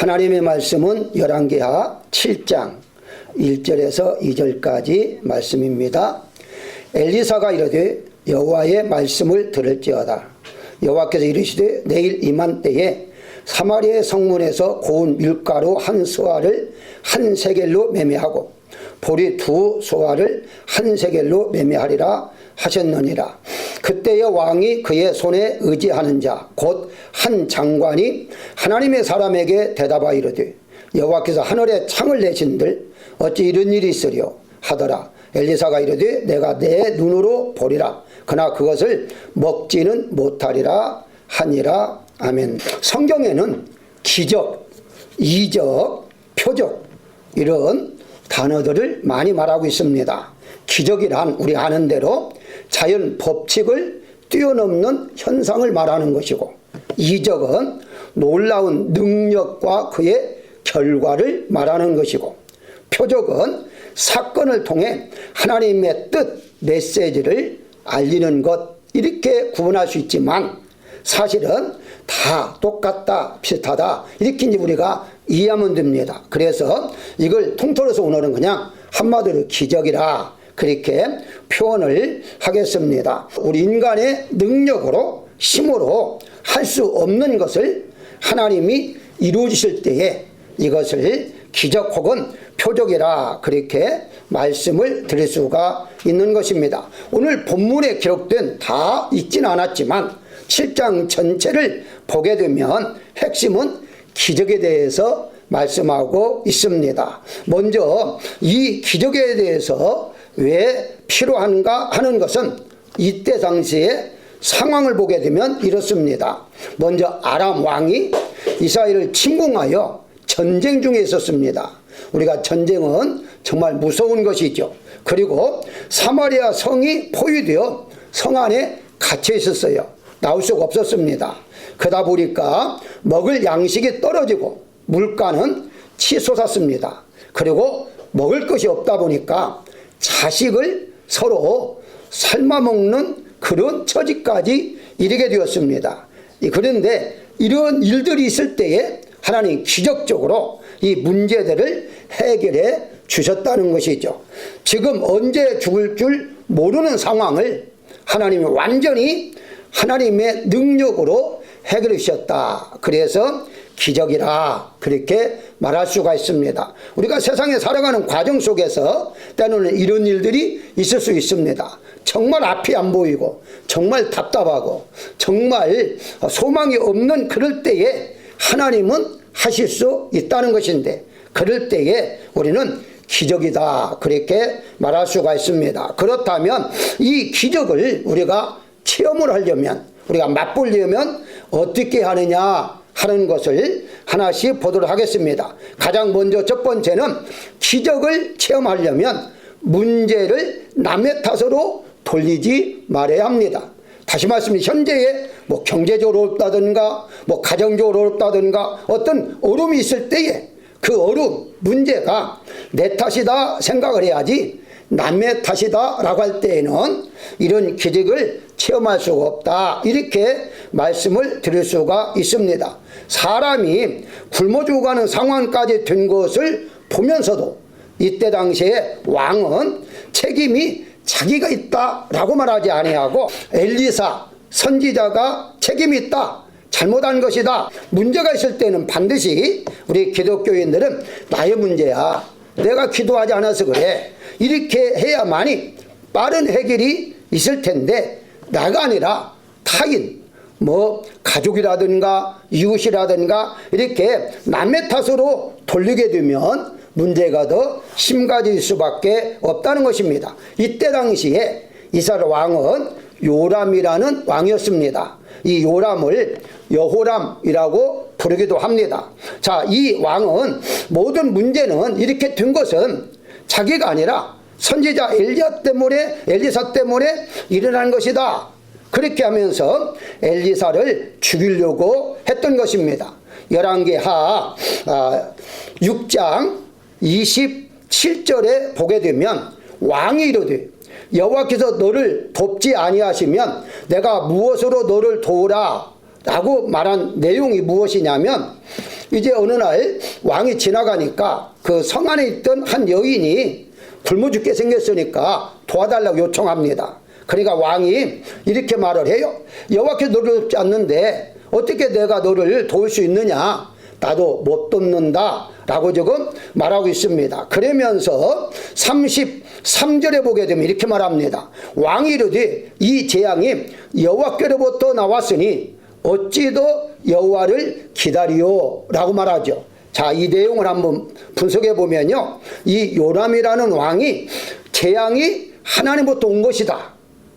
하나님의 말씀은 열왕기하 7장 1절에서 2절까지 말씀입니다. 엘리사가 이르되 여호와의 말씀을 들을지어다. 여호와께서 이르시되 내일 이맘때에 사마리아의 성문에서 고운 밀가루 한 서아를 한 세겔로 매매하고 보리 두 서아를 한 세겔로 매매하리라 하셨느니라. 그때의 왕이 그의 손에 의지하는 자 곧 한 장관이 하나님의 사람에게 대답하여 이르되 여호와께서 하늘에 창을 내신들 어찌 이런 일이 있으리요 하더라. 엘리사가 이르되 내가 내 눈으로 보리라. 그러나 그것을 먹지는 못하리라 하니라. 아멘. 성경에는 기적, 이적, 표적 이런 단어들을 많이 말하고 있습니다. 기적이란 우리 아는 대로 자연 법칙을 뛰어넘는 현상을 말하는 것이고, 이적은 놀라운 능력과 그의 결과를 말하는 것이고, 표적은 사건을 통해 하나님의 뜻, 메시지를 알리는 것, 이렇게 구분할 수 있지만 사실은 다 똑같다, 비슷하다, 이렇게 이제 우리가 이해하면 됩니다. 그래서 이걸 통틀어서 오늘은 그냥 한마디로 기적이라 그렇게 표현을 하겠습니다. 우리 인간의 능력으로, 힘으로 할 수 없는 것을 하나님이 이루어주실 때에 이것을 기적 혹은 표적이라 그렇게 말씀을 드릴 수가 있는 것입니다. 오늘 본문에 기록된 다 읽진 않았지만 7장 전체를 보게 되면 핵심은 기적에 대해서 말씀하고 있습니다. 먼저 이 기적에 대해서 왜 필요한가 하는 것은 이때 당시에 상황을 보게 되면 이렇습니다. 먼저 아람 왕이 이스라엘을 침공하여 전쟁 중에 있었습니다. 우리가 전쟁은 정말 무서운 것이죠. 그리고 사마리아 성이 포위되어 성 안에 갇혀 있었어요. 나올 수가 없었습니다. 그러다 보니까 먹을 양식이 떨어지고 물가는 치솟았습니다. 그리고 먹을 것이 없다 보니까 자식을 서로 삶아먹는 그런 처지까지 이르게 되었습니다. 그런데 이런 일들이 있을 때에 하나님 기적적으로 이 문제들을 해결해 주셨다는 것이죠. 지금 언제 죽을 줄 모르는 상황을 하나님이 완전히 하나님의 능력으로 해결해 주셨다. 그래서 기적이라 그렇게 말할 수가 있습니다. 우리가 세상에 살아가는 과정 속에서 때로는 이런 일들이 있을 수 있습니다. 정말 앞이 안 보이고 정말 답답하고 정말 소망이 없는 그럴 때에 하나님은 하실 수 있다는 것인데, 그럴 때에 우리는 기적이다 그렇게 말할 수가 있습니다. 그렇다면 이 기적을 우리가 체험을 하려면, 우리가 맛보려면 어떻게 하느냐 하는 것을 하나씩 보도록 하겠습니다. 가장 먼저 첫 번째는 기적을 체험하려면 문제를 남의 탓으로 돌리지 말아야 합니다. 다시 말씀드리면 현재의 경제적으로 어렵다든가 가정적으로 어렵다든가 어떤 어려움이 있을 때에 그 어려움, 문제가 내 탓이다 생각을 해야지 남의 탓이다 라고 할 때에는 이런 기적을 체험할 수가 없다, 이렇게 말씀을 드릴 수가 있습니다. 사람이 굶어 죽어가는 상황까지 된 것을 보면서도 이때 당시에 왕은 책임이 자기가 있다라고 말하지 아니하고 엘리사 선지자가 책임이 있다, 잘못한 것이다, 문제가 있을 때는 반드시 우리 기독교인들은 나의 문제야, 내가 기도하지 않아서 그래, 이렇게 해야만이 빠른 해결이 있을 텐데 나가 아니라 타인, 가족이라든가 이웃이라든가 이렇게 남의 탓으로 돌리게 되면 문제가 더 심각해질 수밖에 없다는 것입니다. 이때 당시에 이스라엘 왕은 요람이라는 왕이었습니다. 이 요람을 여호람이라고 부르기도 합니다. 자, 이 왕은 모든 문제는 이렇게 된 것은 자기가 아니라 선지자 엘리사 때문에 일어난 것이다, 그렇게 하면서 엘리사를 죽이려고 했던 것입니다. 열왕기하 6장 27절에 보게 되면 왕이 이르되 여호와께서 너를 돕지 아니하시면 내가 무엇으로 너를 도우라 라고 말한 내용이 무엇이냐면 이제 어느 날 왕이 지나가니까 그 성 안에 있던 한 여인이 굶어 죽게 생겼으니까 도와달라고 요청합니다. 그러니까 왕이 이렇게 말을 해요. 여호와께서 너를 돕지 않는데 어떻게 내가 너를 도울 수 있느냐? 나도 못 돕는다 라고 지금 말하고 있습니다. 그러면서 33절에 보게 되면 이렇게 말합니다. 왕이 이르되 이 재앙이 여호와께로부터 나왔으니 어찌 더 여호와를 기다리오 라고 말하죠. 자, 이 내용을 한번 분석해 보면요, 이 요람이라는 왕이 재앙이 하나님부터 온 것이다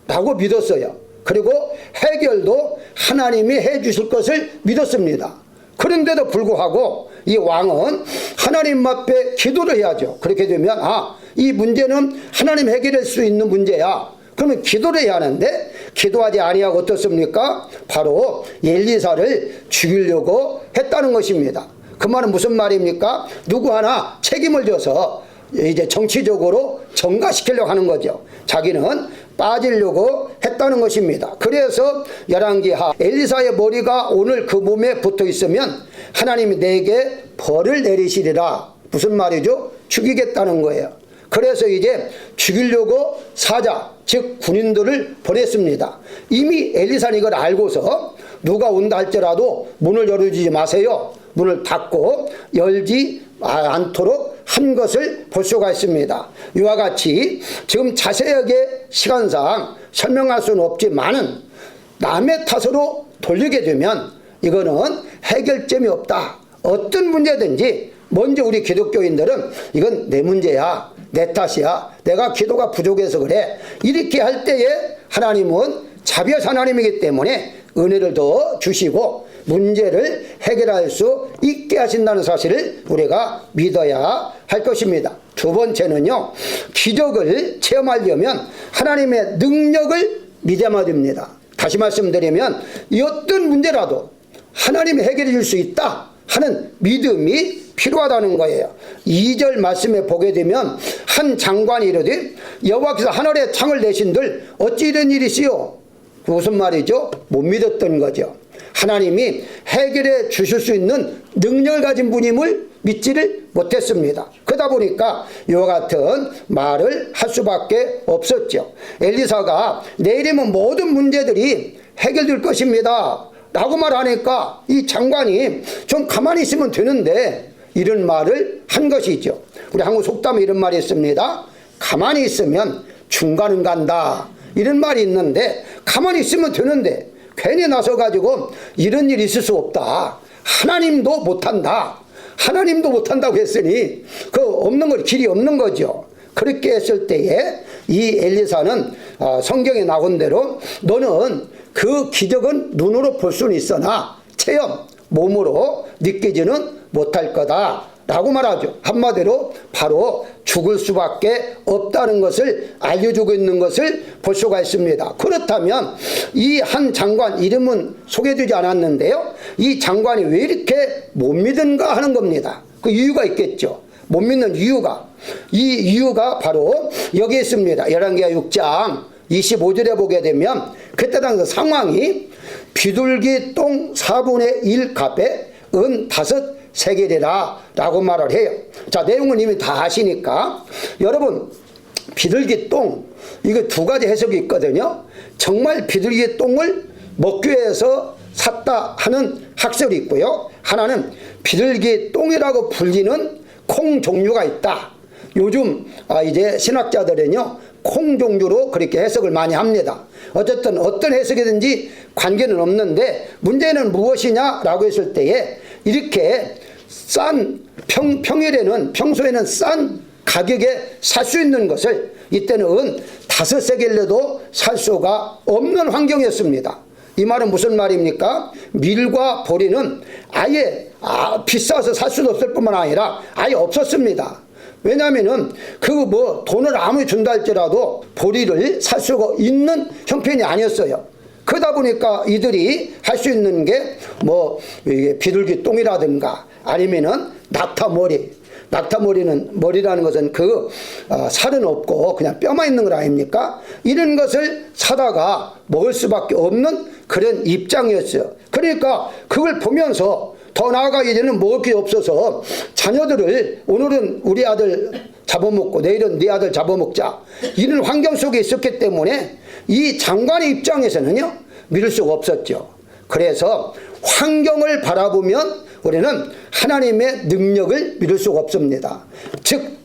라고 믿었어요. 그리고 해결도 하나님이 해 주실 것을 믿었습니다. 그런데도 불구하고 이 왕은 하나님 앞에 기도를 해야죠. 그렇게 되면 이 문제는 하나님 해결할 수 있는 문제야. 그러면 기도를 해야 하는데 기도하지 아니하고 어떻습니까? 바로 엘리사를 죽이려고 했다는 것입니다. 그 말은 무슨 말입니까? 누구 하나 책임을 져서 이제 정치적으로 전가시키려고 하는 거죠. 자기는 빠지려고 했다는 것입니다. 그래서 열왕기하 엘리사의 머리가 오늘 그 몸에 붙어 있으면 하나님이 내게 벌을 내리시리라. 무슨 말이죠? 죽이겠다는 거예요. 그래서 이제 죽이려고 사자, 즉 군인들을 보냈습니다. 이미 엘리사는 이걸 알고서 누가 온다 할지라도 문을 열어주지 마세요. 문을 닫고 열지 않도록 한 것을 볼 수가 있습니다. 이와 같이 지금 자세하게 시간상 설명할 수는 없지만은 남의 탓으로 돌리게 되면 이거는 해결점이 없다. 어떤 문제든지 먼저 우리 기독교인들은 이건 내 문제야, 내 탓이야, 내가 기도가 부족해서 그래, 이렇게 할 때에 하나님은 자비하신 하나님이기 때문에 은혜를 더 주시고 문제를 해결할 수 있게 하신다는 사실을 우리가 믿어야 할 것입니다. 두 번째는요, 기적을 체험하려면 하나님의 능력을 믿어야 됩니다. 다시 말씀드리면 이 어떤 문제라도 하나님이 해결해 줄 수 있다 하는 믿음이 필요하다는 거예요. 2절 말씀에 보게 되면 한 장관이 이르되 여호와께서 하늘에 창을 내신들 어찌 이런 일이시오? 무슨 말이죠? 못 믿었던 거죠. 하나님이 해결해 주실 수 있는 능력을 가진 분임을 믿지를 못했습니다. 그러다 보니까 이와 같은 말을 할 수밖에 없었죠. 엘리사가 내일이면 모든 문제들이 해결될 것입니다 라고 말하니까 이 장관이 좀 가만히 있으면 되는데 이런 말을 한 것이죠. 우리 한국 속담에 이런 말이 있습니다. 가만히 있으면 중간은 간다, 이런 말이 있는데 가만히 있으면 되는데 괜히 나서가지고 이런 일이 있을 수 없다, 하나님도 못한다, 하나님도 못한다고 했으니 그 없는 거, 길이 없는 거죠. 그렇게 했을 때에 이 엘리사는 성경에 나온 대로 너는 그 기적은 눈으로 볼 수는 있으나 체험, 몸으로 느끼지는 못할 거다 라고 말하죠. 한마디로 바로 죽을 수밖에 없다는 것을 알려주고 있는 것을 볼 수가 있습니다. 그렇다면 이 한 장관, 이름은 소개되지 않았는데요, 이 장관이 왜 이렇게 못 믿은가 하는 겁니다. 그 이유가 있겠죠. 못 믿는 이유가, 이 이유가 바로 여기 있습니다. 열왕기하 6장 25절에 보게 되면 그때 당시 상황이 비둘기 똥 4분의 1 값에 은 5세겔이라 라고 말을 해요. 자, 내용은 이미 다 아시니까 여러분, 비둘기 똥, 이거 두 가지 해석이 있거든요. 정말 비둘기 똥을 먹기 위해서 샀다 하는 학설이 있고요, 하나는 비둘기 똥이라고 불리는 콩 종류가 있다. 요즘 이제 신학자들은요 콩 종류로 그렇게 해석을 많이 합니다. 어쨌든 어떤 해석이든지 관계는 없는데 문제는 무엇이냐라고 했을 때에 이렇게 싼 평소에는 싼 가격에 살 수 있는 것을 이때는 5세겔로도 살 수가 없는 환경이었습니다. 이 말은 무슨 말입니까? 밀과 보리는 아예 비싸서 살 수도 없을 뿐만 아니라 아예 없었습니다. 왜냐하면은 돈을 아무리 준다 할지라도 보리를 살 수가 있는 형편이 아니었어요. 그러다 보니까 이들이 할 수 있는 게 비둘기 똥이라든가 아니면은 낙타머리는 머리라는 것은 살은 없고 그냥 뼈만 있는 거 아닙니까? 이런 것을 사다가 먹을 수밖에 없는 그런 입장이었어요. 그러니까 그걸 보면서 더 나아가 이제는 먹을 게 없어서 자녀들을 오늘은 우리 아들 잡아먹고 내일은 네 아들 잡아먹자, 이런 환경 속에 있었기 때문에 이 장관의 입장에서는요 믿을 수가 없었죠. 그래서 환경을 바라보면 우리는 하나님의 능력을 믿을 수가 없습니다. 즉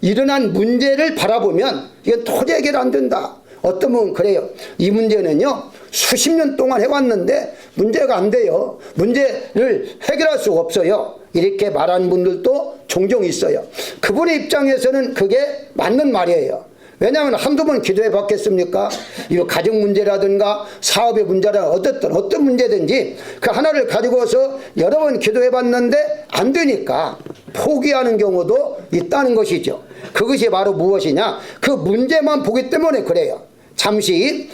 일어난 문제를 바라보면 이건 도저히 해결 안 된다. 어떤 분은 그래요. 이 문제는요 수십 년 동안 해왔는데 문제가 안 돼요. 문제를 해결할 수가 없어요. 이렇게 말하는 분들도 종종 있어요. 그분의 입장에서는 그게 맞는 말이에요. 왜냐하면 한두 번 기도해 봤겠습니까? 이 가정 문제라든가 사업의 문제라든가 어떤 문제든지 그 하나를 가지고서 여러 번 기도해 봤는데 안 되니까 포기하는 경우도 있다는 것이죠. 그것이 바로 무엇이냐? 그 문제만 보기 때문에 그래요. 잠시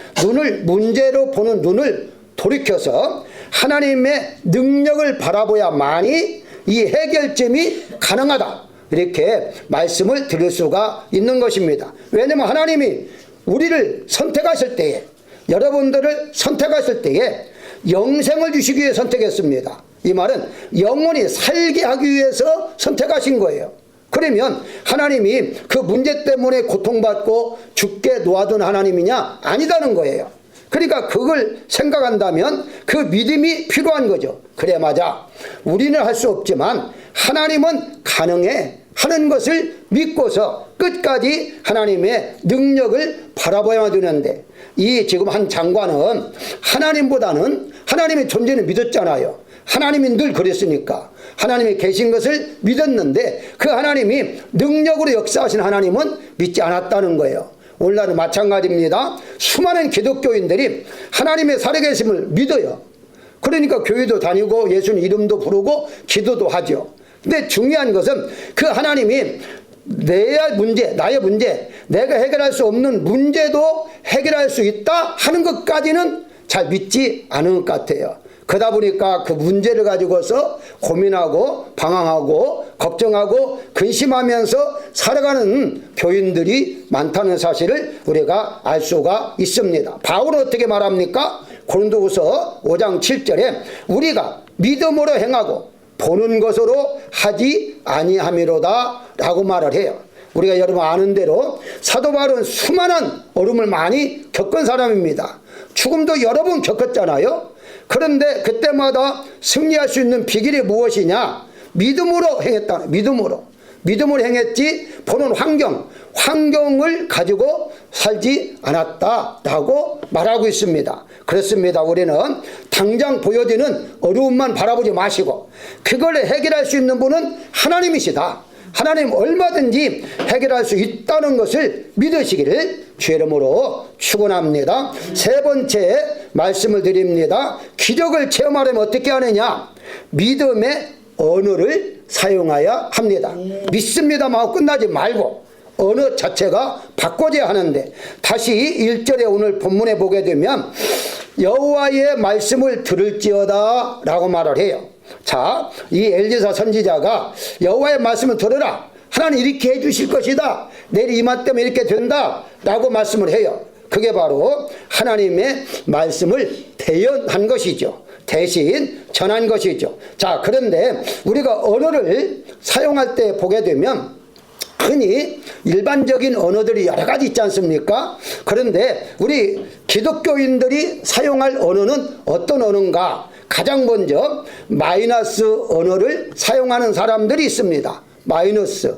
문제로 보는 눈을 돌이켜서 하나님의 능력을 바라보야만이 이 해결점이 가능하다, 이렇게 말씀을 드릴 수가 있는 것입니다. 왜냐하면 하나님이 우리를 선택하실 때에, 여러분들을 선택하실 때에 영생을 주시기 위해 선택했습니다. 이 말은 영원히 살게 하기 위해서 선택하신 거예요. 그러면 하나님이 그 문제 때문에 고통받고 죽게 놓아둔 하나님이냐? 아니다는 거예요. 그러니까 그걸 생각한다면 그 믿음이 필요한 거죠. 그래 맞아, 우리는 할 수 없지만 하나님은 가능해 하는 것을 믿고서 끝까지 하나님의 능력을 바라봐야 되는데, 이 지금 한 장관은 하나님보다는 하나님의 존재는 믿었잖아요. 하나님이 늘 그랬으니까 하나님이 계신 것을 믿었는데 그 하나님이 능력으로 역사하신 하나님은 믿지 않았다는 거예요. 오늘날은 마찬가지입니다. 수많은 기독교인들이 하나님의 살아계심을 믿어요. 그러니까 교회도 다니고 예수님 이름도 부르고 기도도 하죠. 근데 중요한 것은 그 하나님이 나의 문제, 내가 해결할 수 없는 문제도 해결할 수 있다 하는 것까지는 잘 믿지 않은 것 같아요. 그러다 보니까 그 문제를 가지고서 고민하고 방황하고 걱정하고 근심하면서 살아가는 교인들이 많다는 사실을 우리가 알 수가 있습니다. 바울은 어떻게 말합니까? 고린도후서 5장 7절에 우리가 믿음으로 행하고 보는 것으로 하지 아니함이로다 라고 말을 해요. 우리가 여러분 아는 대로 사도 바울은 수많은 어려움을 많이 겪은 사람입니다. 죽음도 여러 번 겪었잖아요. 그런데 그때마다 승리할 수 있는 비결이 무엇이냐? 믿음으로 행했다. 믿음으로 행했지 보는 환경을 가지고 살지 않았다라고 말하고 있습니다. 그렇습니다. 우리는 당장 보여지는 어려움만 바라보지 마시고 그걸 해결할 수 있는 분은 하나님이시다. 하나님 얼마든지 해결할 수 있다는 것을 믿으시기를 주의 이름으로 축원합니다. 세 번째 말씀을 드립니다. 기적을 체험하려면 어떻게 하느냐? 믿음의 언어를 사용해야 합니다. 믿습니다만 하고 끝나지 말고 언어 자체가 바꿔져야 하는데, 다시 1절에 오늘 본문에 보게 되면 여호와의 말씀을 들을지어다 라고 말을 해요. 자, 이 엘리사 선지자가 여호와의 말씀을 들으라, 하나님 이렇게 해주실 것이다, 내일 이맘때면 이렇게 된다 라고 말씀을 해요. 그게 바로 하나님의 말씀을 대연한 것이죠. 대신 전한 것이죠. 자, 그런데 우리가 언어를 사용할 때 보게 되면 흔히 일반적인 언어들이 여러 가지 있지 않습니까? 그런데 우리 기독교인들이 사용할 언어는 어떤 언어인가? 가장 먼저 마이너스 언어를 사용하는 사람들이 있습니다. 마이너스,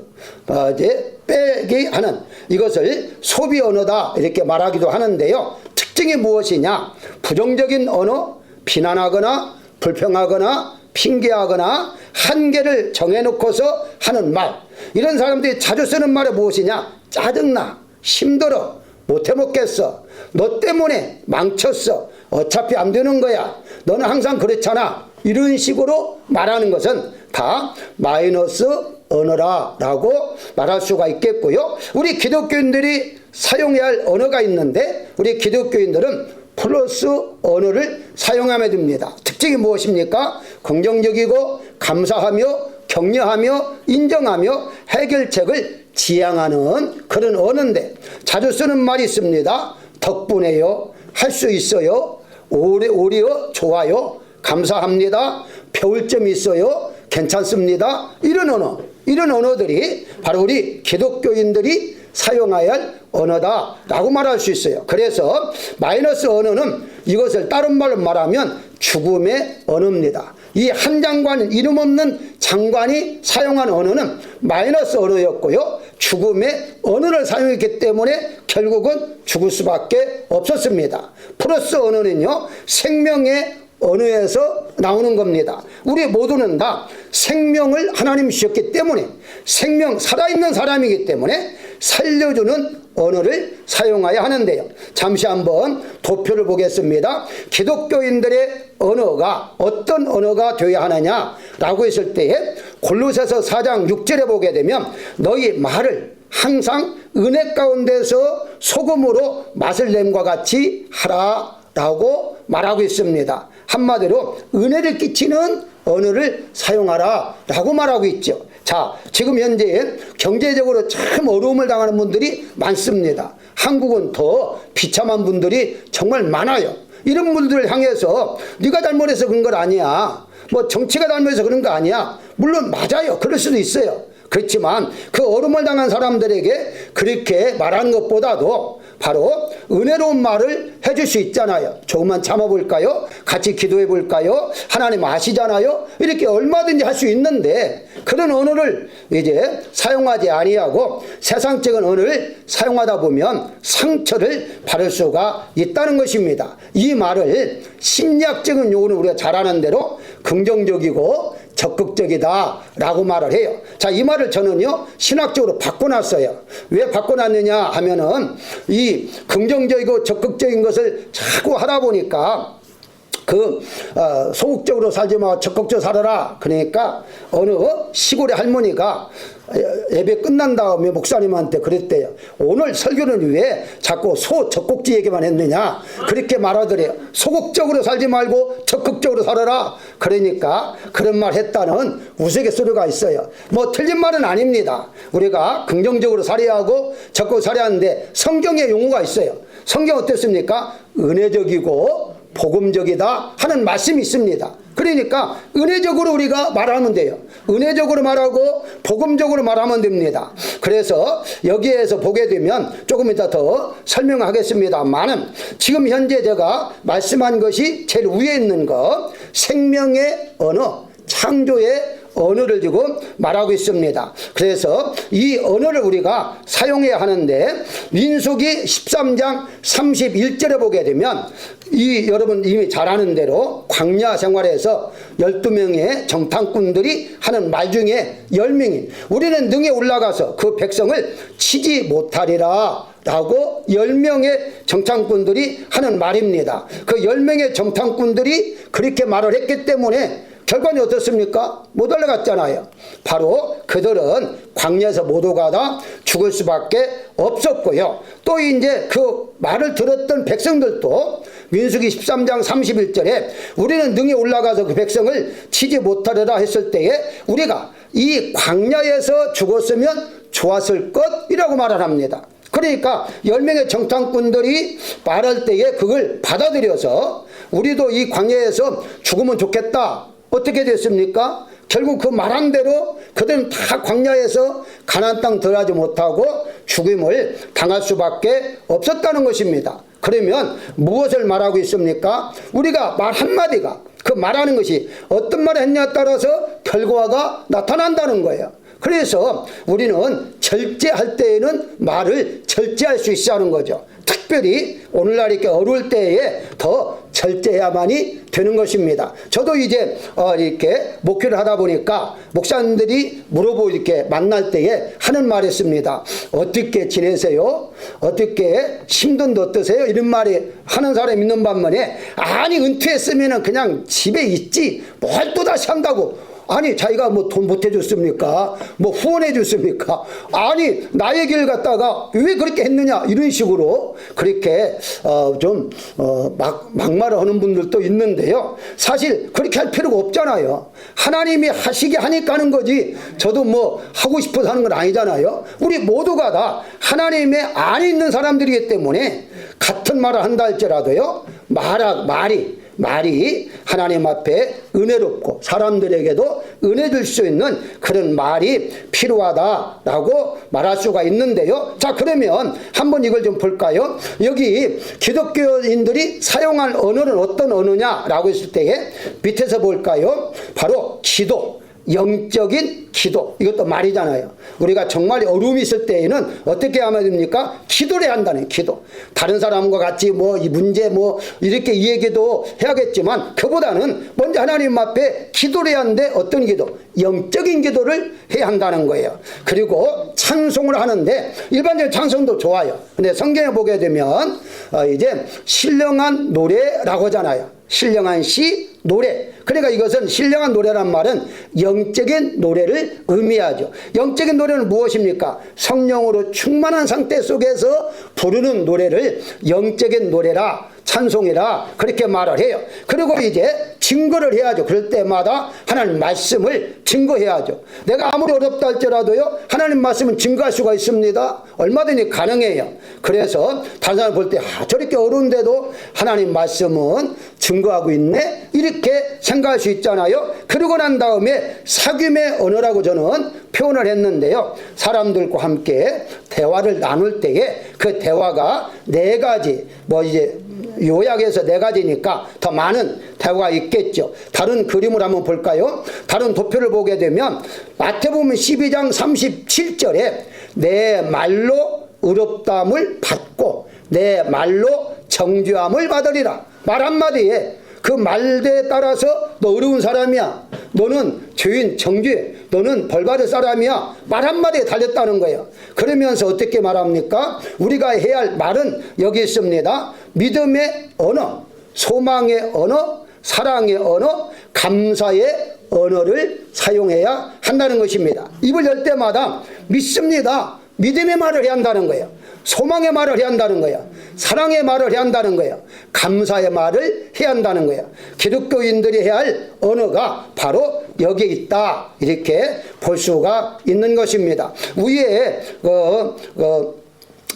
이제 빼기 하는, 이것을 소비 언어다 이렇게 말하기도 하는데요. 특징이 무엇이냐? 부정적인 언어, 비난하거나 불평하거나 핑계하거나 한계를 정해놓고서 하는 말, 이런 사람들이 자주 쓰는 말이 무엇이냐? 짜증나, 힘들어, 못해먹겠어, 너 때문에 망쳤어, 어차피 안 되는 거야, 너는 항상 그렇잖아, 이런 식으로 말하는 것은 다 마이너스 언어라고 말할 수가 있겠고요. 우리 기독교인들이 사용해야 할 언어가 있는데 우리 기독교인들은 플러스 언어를 사용하면 됩니다. 특징이 무엇입니까? 긍정적이고 감사하며 격려하며 인정하며 해결책을 지향하는 그런 언어인데, 자주 쓰는 말이 있습니다. 덕분에요, 할 수 있어요, 오히려 좋아요, 감사합니다, 배울 점이 있어요. 괜찮습니다. 이런 언어들이 바로 우리 기독교인들이 사용해야 할 언어다라고 말할 수 있어요. 그래서 마이너스 언어는 이것을 다른 말로 말하면 죽음의 언어입니다. 이 한 장관, 이름 없는 장관이 사용한 언어는 마이너스 언어였고요. 죽음의 언어를 사용했기 때문에 결국은 죽을 수밖에 없었습니다. 플러스 언어는요, 생명의 언어에서 나오는 겁니다. 우리 모두는 다 생명을 하나님이 주셨기 때문에, 살아있는 사람이기 때문에 살려주는 언어를 사용해야 하는데요. 잠시 한번 도표를 보겠습니다. 기독교인들의 언어가 어떤 언어가 되어야 하느냐라고 했을 때에 골로새서 4장 6절에 보게 되면 너희 말을 항상 은혜 가운데서 소금으로 맛을 냄과 같이 하라라고 말하고 있습니다. 한마디로 은혜를 끼치는 언어를 사용하라 라고 말하고 있죠. 자, 지금 현재 경제적으로 참 어려움을 당하는 분들이 많습니다. 한국은 더 비참한 분들이 정말 많아요. 이런 분들을 향해서 네가 잘못해서 그런 건 아니야, 뭐 정치가 잘못해서 그런 거 아니야, 물론 맞아요. 그럴 수도 있어요. 그렇지만 그 어려움을 당한 사람들에게 그렇게 말하는 것보다도 바로 은혜로운 말을 해줄 수 있잖아요. 조금만 참아볼까요? 같이 기도해 볼까요? 하나님 아시잖아요. 이렇게 얼마든지 할 수 있는데 그런 언어를 이제 사용하지 아니하고 세상적인 언어를 사용하다 보면 상처를 받을 수가 있다는 것입니다. 이 말을 심리학적인 용어는 우리가 잘 아는 대로 긍정적이고 적극적이다 라고 말을 해요. 자, 이 말을 저는요 신학적으로 바꿔놨어요. 왜 바꿔놨느냐 하면은 이 긍정적이고 적극적인 것을 자꾸 하다 보니까 소극적으로 살지 마, 적극적으로 살아라. 그러니까 어느 시골의 할머니가 예배 끝난 다음에 목사님한테 그랬대요. 오늘 설교는 왜 자꾸 적극지 얘기만 했느냐, 그렇게 말하더래요. 소극적으로 살지 말고 적극적으로 살아라. 그러니까 그런 말 했다는 우스갯소리가 있어요. 뭐 틀린 말은 아닙니다. 우리가 긍정적으로 살아야 하고 적극적으로 살아야 하는데 성경에 용어가 있어요. 성경 어땠습니까? 은혜적이고 복음적이다 하는 말씀이 있습니다. 그러니까 은혜적으로 우리가 말하면 돼요. 은혜적으로 말하고 복음적으로 말하면 됩니다. 그래서 여기에서 보게 되면 조금 이따 더 설명하겠습니다만은 지금 현재 제가 말씀한 것이 제일 위에 있는 것, 생명의 언어, 창조의 언어를 지금 말하고 있습니다. 그래서 이 언어를 우리가 사용해야 하는데 민수기 13장 31절에 보게 되면 여러분 이미 잘 아는 대로 광야 생활에서 12명의 정탐꾼들이 하는 말 중에 10명이 우리는 능에 올라가서 그 백성을 치지 못하리라 라고 10명의 정탐꾼들이 하는 말입니다. 그 10명의 정탐꾼들이 그렇게 말을 했기 때문에 결과는 어떻습니까? 못 올라갔잖아요. 바로 그들은 광야에서 못 오가다 죽을 수밖에 없었고요. 또 이제 그 말을 들었던 백성들도 민수기 13장 31절에 우리는 능히 올라가서 그 백성을 치지 못하리라 했을 때에 우리가 이 광야에서 죽었으면 좋았을 것이라고 말을 합니다. 그러니까 10명의 정탐꾼들이 말할 때에 그걸 받아들여서 우리도 이 광야에서 죽으면 좋겠다. 어떻게 됐습니까? 결국 그 말한 대로 그들은 다 광야에서 가나안 땅 들어가지 못하고 죽임을 당할 수밖에 없었다는 것입니다. 그러면 무엇을 말하고 있습니까? 우리가 말 한마디가 그 말하는 것이 어떤 말을 했냐에 따라서 결과가 나타난다는 거예요. 그래서 우리는 절제할 때에는 말을 절제할 수 있어야 하는 거죠. 특별히 오늘날 이렇게 어려울 때에 더 절제해야만이 되는 것입니다. 저도 이제 이렇게 목회를 하다 보니까 목사님들이 물어보고 이렇게 만날 때에 하는 말이 있습니다. 어떻게 지내세요? 어떻게 힘든데 어떠세요? 이런 말이 하는 사람이 있는 반면에 아니 은퇴했으면 그냥 집에 있지 뭘 또다시 한다고. 아니 자기가 뭐 돈 못 해줬습니까? 뭐 후원해 줬습니까? 아니 나의 길 갖다가 왜 그렇게 했느냐 이런 식으로 그렇게 막말을 하는 분들도 있는데요. 사실 그렇게 할 필요가 없잖아요. 하나님이 하시게 하니까 하는 거지 저도 뭐 하고 싶어서 하는 건 아니잖아요. 우리 모두가 다 하나님의 안에 있는 사람들이기 때문에 같은 말을 한다 할지라도요 말이 말이 하나님 앞에 은혜롭고 사람들에게도 은혜 줄 수 있는 그런 말이 필요하다라고 말할 수가 있는데요. 자, 그러면 한번 이걸 좀 볼까요? 여기 기독교인들이 사용할 언어는 어떤 언어냐라고 했을 때에 밑에서 볼까요? 바로 기도, 영적인 기도. 이것도 말이잖아요. 우리가 정말 어려움이 있을 때에는 어떻게 하면 됩니까? 기도를 해야 한다는 기도. 다른 사람과 같이 이 문제 이렇게 이 얘기도 해야겠지만 그보다는 먼저 하나님 앞에 기도를 해야 하는데 어떤 기도? 영적인 기도를 해야 한다는 거예요. 그리고 찬송을 하는데 일반적인 찬송도 좋아요. 근데 성경에 보게 되면 이제 신령한 노래라고 하잖아요. 신령한 시, 노래. 그러니까 이것은 신령한 노래란 말은 영적인 노래를 의미하죠. 영적인 노래는 무엇입니까? 성령으로 충만한 상태 속에서 부르는 노래를 영적인 노래라, 찬송이라 그렇게 말을 해요. 그리고 이제 증거를 해야죠. 그럴 때마다 하나님 말씀을 증거해야죠. 내가 아무리 어렵다 할지라도요, 하나님 말씀은 증거할 수가 있습니다. 얼마든지 가능해요. 그래서 다른 사람 볼 때 저렇게 어려운데도 하나님 말씀은 증거하고 있네, 이렇게 생각할 수 있잖아요. 그러고 난 다음에 사귐의 언어라고 저는 표현을 했는데요. 사람들과 함께 대화를 나눌 때에 그 대화가 네 가지, 이제 요약해서 네 가지니까 더 많은 대화가 있겠죠. 다른 그림을 한번 볼까요? 다른 도표를 보게 되면 마태복음 12장 37절에 내 말로 의롭다함을 받고 내 말로 정죄함을 받으리라. 말 한마디에 그 말대에 따라서 너 어려운 사람이야, 너는 죄인 정죄, 너는 벌받을 사람이야, 말 한마디에 달렸다는 거예요. 그러면서 어떻게 말합니까? 우리가 해야 할 말은 여기 있습니다. 믿음의 언어, 소망의 언어, 사랑의 언어, 감사의 언어를 사용해야 한다는 것입니다. 입을 열 때마다 믿습니다, 믿음의 말을 해야 한다는 거예요. 소망의 말을 해야 한다는 거예요. 사랑의 말을 해야 한다는 거예요. 감사의 말을 해야 한다는 거예요. 기독교인들이 해야 할 언어가 바로 여기에 있다, 이렇게 볼 수가 있는 것입니다. 위에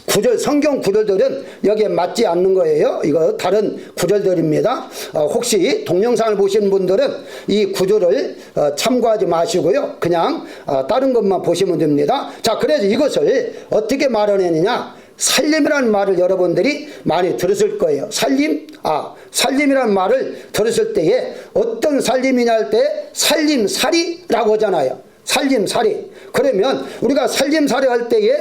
구절, 성경 구절들은 여기에 맞지 않는 거예요. 이거 다른 구절들입니다. 혹시 동영상을 보시는 분들은 이 구절을 참고하지 마시고요, 그냥 다른 것만 보시면 됩니다. 자, 그래서 이것을 어떻게 말하느냐, 살림이라는 말을 여러분들이 많이 들었을 거예요. 살림이라는 말을 들었을 때에 어떤 살림이냐 할 때 살림살이라고 하잖아요. 살림살이. 그러면 우리가 살림살이 할 때에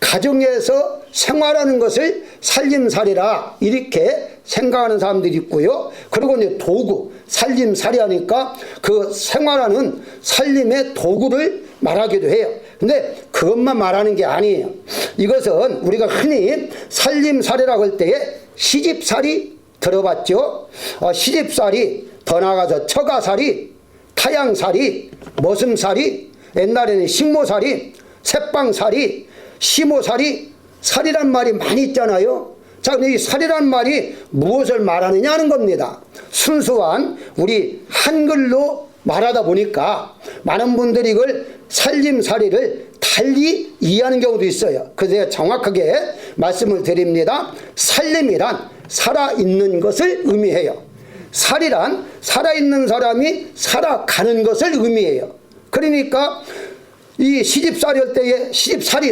가정에서 생활하는 것을 살림살이라 이렇게 생각하는 사람들이 있고요. 그리고 이제 도구, 살림살이 하니까 그 생활하는 살림의 도구를 말하기도 해요. 근데 그것만 말하는 게 아니에요. 이것은 우리가 흔히 살림살이라고 할 때에 시집살이 들어봤죠. 시집살이, 더 나아가서 처가살이, 타양살이, 머슴살이, 옛날에는 식모살이, 새빵살이, 시모살이, 살이란 말이 많이 있잖아요. 자, 이 살이란 말이 무엇을 말하느냐 하는 겁니다. 순수한 우리 한글로 말하다 보니까 많은 분들이 이걸 살림살이를 달리 이해하는 경우도 있어요. 그래서 제가 정확하게 말씀을 드립니다. 살림이란 살아있는 것을 의미해요. 살이란 살아있는 사람이 살아가는 것을 의미해요. 그러니까 이 시집살이 할 때에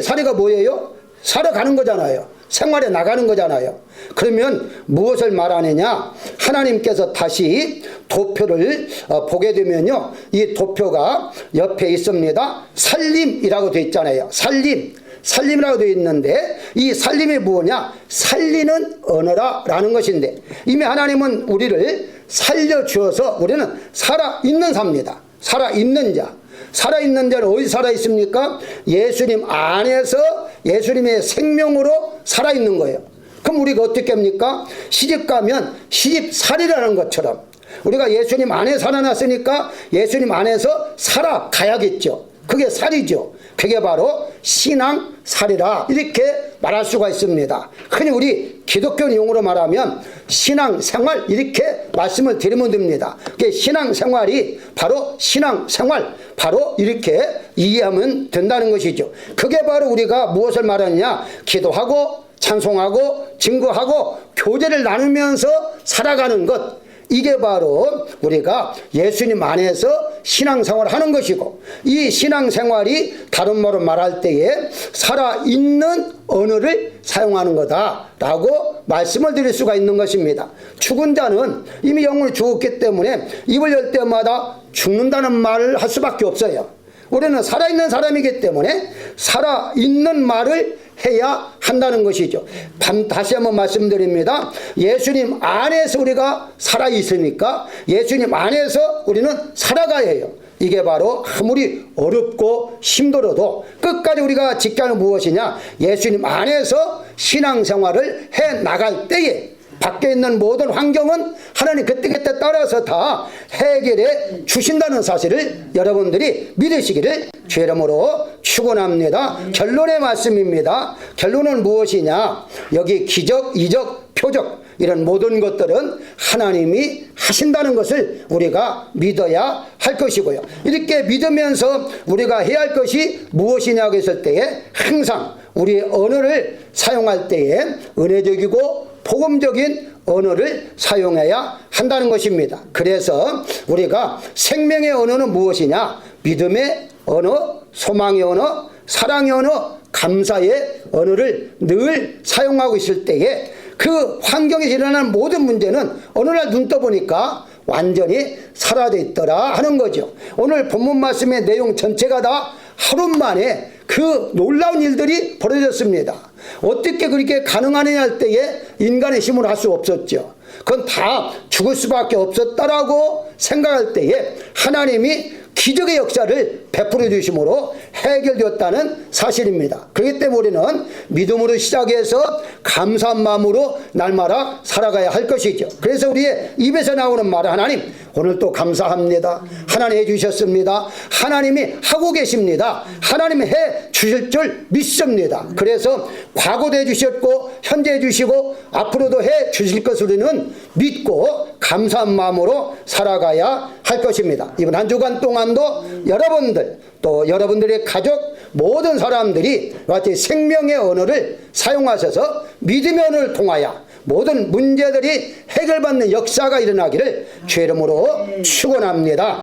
살이가 뭐예요? 살아가는 거잖아요. 생활에 나가는 거잖아요. 그러면 무엇을 말하느냐? 하나님께서 다시 도표를 보게 되면요, 이 도표가 옆에 있습니다. 살림이라고 되어 있잖아요. 살림이라고 되어 있는데 이 살림이 뭐냐? 살리는 언어라는 것인데, 이미 하나님은 우리를 살려주어서 우리는 살아있는 자입니다. 살아있는 자. 살아있는 자는 어디 살아있습니까? 예수님 안에서 예수님의 생명으로 살아있는 거예요. 그럼 우리가 어떻게 합니까? 시집가면 시집살이라는 것처럼 우리가 예수님 안에 살아났으니까 예수님 안에서 살아가야겠죠. 그게 살이죠. 그게 바로 신앙살이라 이렇게 말할 수가 있습니다. 흔히 우리 기독교 용어로 말하면 신앙생활 이렇게 말씀을 드리면 됩니다. 그게 신앙생활이 바로 신앙생활, 바로 이렇게 이해하면 된다는 것이죠. 그게 바로 우리가 무엇을 말하느냐? 기도하고 찬송하고 증거하고 교제를 나누면서 살아가는 것, 이게 바로 우리가 예수님 안에서 신앙생활을 하는 것이고, 이 신앙생활이 다른 말로 말할 때에 살아있는 언어를 사용하는 거다라고 말씀을 드릴 수가 있는 것입니다. 죽은 자는 이미 영혼이 죽었기 때문에 입을 열 때마다 죽는다는 말을 할 수밖에 없어요. 우리는 살아있는 사람이기 때문에 살아있는 말을 해야 한다는 것이죠. 다시 한번 말씀드립니다. 예수님 안에서 우리가 살아있으니까 예수님 안에서 우리는 살아가야 해요. 이게 바로 아무리 어렵고 힘들어도 끝까지 우리가 지켜야 하는 무엇이냐, 예수님 안에서 신앙생활을 해 나갈 때에 밖에 있는 모든 환경은 하나님 그때그때 따라서 다 해결해 주신다는 사실을 여러분들이 믿으시기를 주의 이름으로 축원합니다. 결론의 말씀입니다. 결론은 무엇이냐, 여기 기적, 이적, 표적 이런 모든 것들은 하나님이 하신다는 것을 우리가 믿어야 할 것이고요. 이렇게 믿으면서 우리가 해야 할 것이 무엇이냐고 했을 때에 항상 우리의 언어를 사용할 때에 은혜적이고 복음적인 언어를 사용해야 한다는 것입니다. 그래서 우리가 생명의 언어는 무엇이냐, 믿음의 언어, 소망의 언어, 사랑의 언어, 감사의 언어를 늘 사용하고 있을 때에 그 환경에서 일어나는 모든 문제는 어느 날 눈 떠보니까 완전히 사라져 있더라 하는 거죠. 오늘 본문 말씀의 내용 전체가 다 하루 만에 그 놀라운 일들이 벌어졌습니다. 어떻게 그렇게 가능하느냐 할 때에 인간의 힘으로 할 수 없었죠. 그건 다 죽을 수밖에 없었다라고 생각할 때에 하나님이 기적의 역사를 베풀어 주심으로 해결되었다는 사실입니다. 그렇기 때문에 우리는 믿음으로 시작해서 감사한 마음으로 날마다 살아가야 할 것이죠. 그래서 우리의 입에서 나오는 말은 하나님 오늘 또 감사합니다. 하나님 해주셨습니다. 하나님이 하고 계십니다. 하나님이 해 주실 줄 믿습니다. 그래서 과거도 해주셨고 현재 해주시고 앞으로도 해 주실 것을 우리는 믿고 감사한 마음으로 살아가야 할 것입니다. 이번 한 주간 동안도 여러분들 또 여러분들의 가족 모든 사람들이 마치 생명의 언어를 사용하셔서 믿음의 언어를 통하여 모든 문제들이 해결받는 역사가 일어나기를 주의 이름으로 축원합니다.